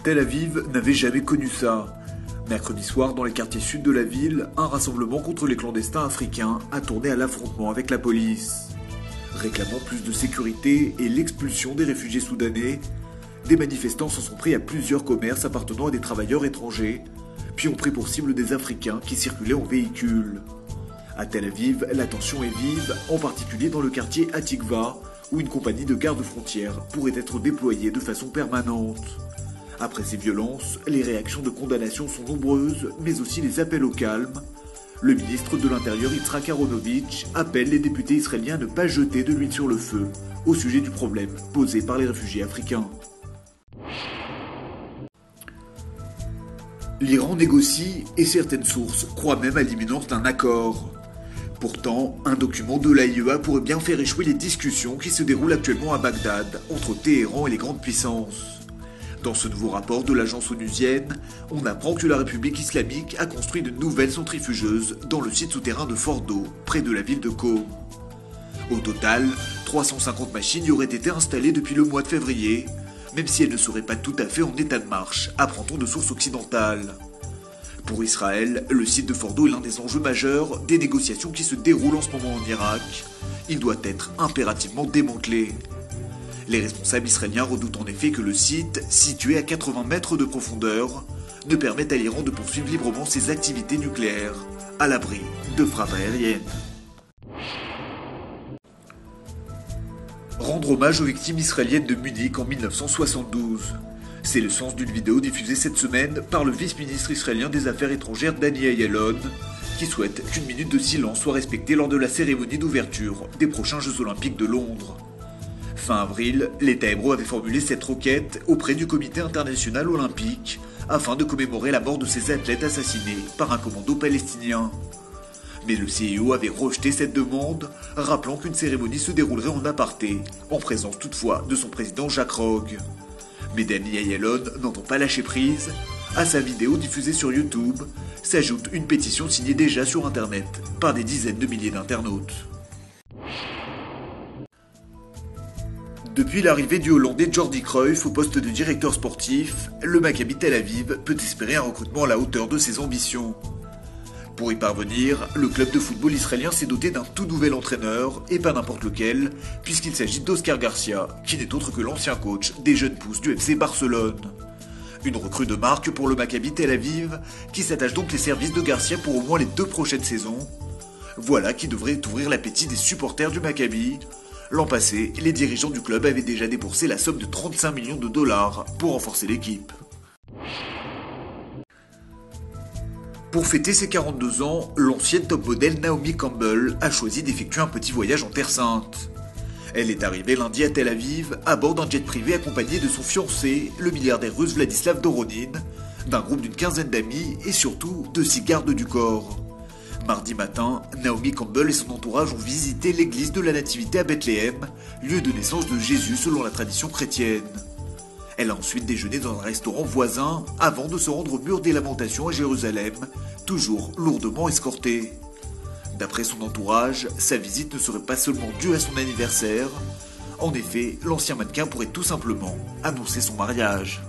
Tel Aviv n'avait jamais connu ça. Mercredi soir, dans les quartiers sud de la ville, un rassemblement contre les clandestins africains a tourné à l'affrontement avec la police. Réclamant plus de sécurité et l'expulsion des réfugiés soudanais, des manifestants s'en sont pris à plusieurs commerces appartenant à des travailleurs étrangers, puis ont pris pour cible des Africains qui circulaient en véhicule. À Tel Aviv, la tension est vive, en particulier dans le quartier Hatikva, où une compagnie de gardes-frontières pourrait être déployée de façon permanente. Après ces violences, les réactions de condamnation sont nombreuses, mais aussi les appels au calme. Le ministre de l'Intérieur Yitzhak Aharonovitch appelle les députés israéliens à ne pas jeter de l'huile sur le feu au sujet du problème posé par les réfugiés africains. L'Iran négocie et certaines sources croient même à l'imminence d'un accord. Pourtant, un document de l'AIEA pourrait bien faire échouer les discussions qui se déroulent actuellement à Bagdad entre Téhéran et les grandes puissances. Dans ce nouveau rapport de l'agence onusienne, on apprend que la République islamique a construit de nouvelles centrifugeuses dans le site souterrain de Fordo, près de la ville de Qom. Au total, 350 machines y auraient été installées depuis le mois de février, même si elles ne seraient pas tout à fait en état de marche, apprend-on de sources occidentales. Pour Israël, le site de Fordo est l'un des enjeux majeurs des négociations qui se déroulent en ce moment en Irak. Il doit être impérativement démantelé. Les responsables israéliens redoutent en effet que le site, situé à 80 mètres de profondeur, ne permette à l'Iran de poursuivre librement ses activités nucléaires, à l'abri de frappes aériennes. Rendre hommage aux victimes israéliennes de Munich en 1972. C'est le sens d'une vidéo diffusée cette semaine par le vice-ministre israélien des Affaires étrangères Danny Ayalon, qui souhaite qu'une minute de silence soit respectée lors de la cérémonie d'ouverture des prochains Jeux Olympiques de Londres. Fin avril, l'État hébreu avait formulé cette requête auprès du Comité international olympique afin de commémorer la mort de ces athlètes assassinés par un commando palestinien. Mais le CIO avait rejeté cette demande, rappelant qu'une cérémonie se déroulerait en aparté, en présence toutefois de son président Jacques Rogge. Mais Danny Ayalon n'entend pas lâcher prise. À sa vidéo diffusée sur YouTube, s'ajoute une pétition signée déjà sur Internet par des dizaines de milliers d'internautes. Depuis l'arrivée du Hollandais Jordi Cruyff au poste de directeur sportif, le Maccabi Tel Aviv peut espérer un recrutement à la hauteur de ses ambitions. Pour y parvenir, le club de football israélien s'est doté d'un tout nouvel entraîneur, et pas n'importe lequel, puisqu'il s'agit d'Oscar Garcia, qui n'est autre que l'ancien coach des jeunes pousses du FC Barcelone. Une recrue de marque pour le Maccabi Tel Aviv, qui s'attache donc les services de Garcia pour au moins les 2 prochaines saisons. Voilà qui devrait ouvrir l'appétit des supporters du Maccabi. L'an passé, les dirigeants du club avaient déjà dépensé la somme de 35 millions de dollars pour renforcer l'équipe. Pour fêter ses 42 ans, l'ancienne top modèle Naomi Campbell a choisi d'effectuer un petit voyage en Terre Sainte. Elle est arrivée lundi à Tel Aviv à bord d'un jet privé accompagné de son fiancé, le milliardaire russe Vladislav Doronin, d'un groupe d'une quinzaine d'amis et surtout de 6 gardes du corps. Mardi matin, Naomi Campbell et son entourage ont visité l'église de la Nativité à Bethléem, lieu de naissance de Jésus selon la tradition chrétienne. Elle a ensuite déjeuné dans un restaurant voisin avant de se rendre au mur des Lamentations à Jérusalem, toujours lourdement escortée. D'après son entourage, sa visite ne serait pas seulement due à son anniversaire. En effet, l'ancien mannequin pourrait tout simplement annoncer son mariage.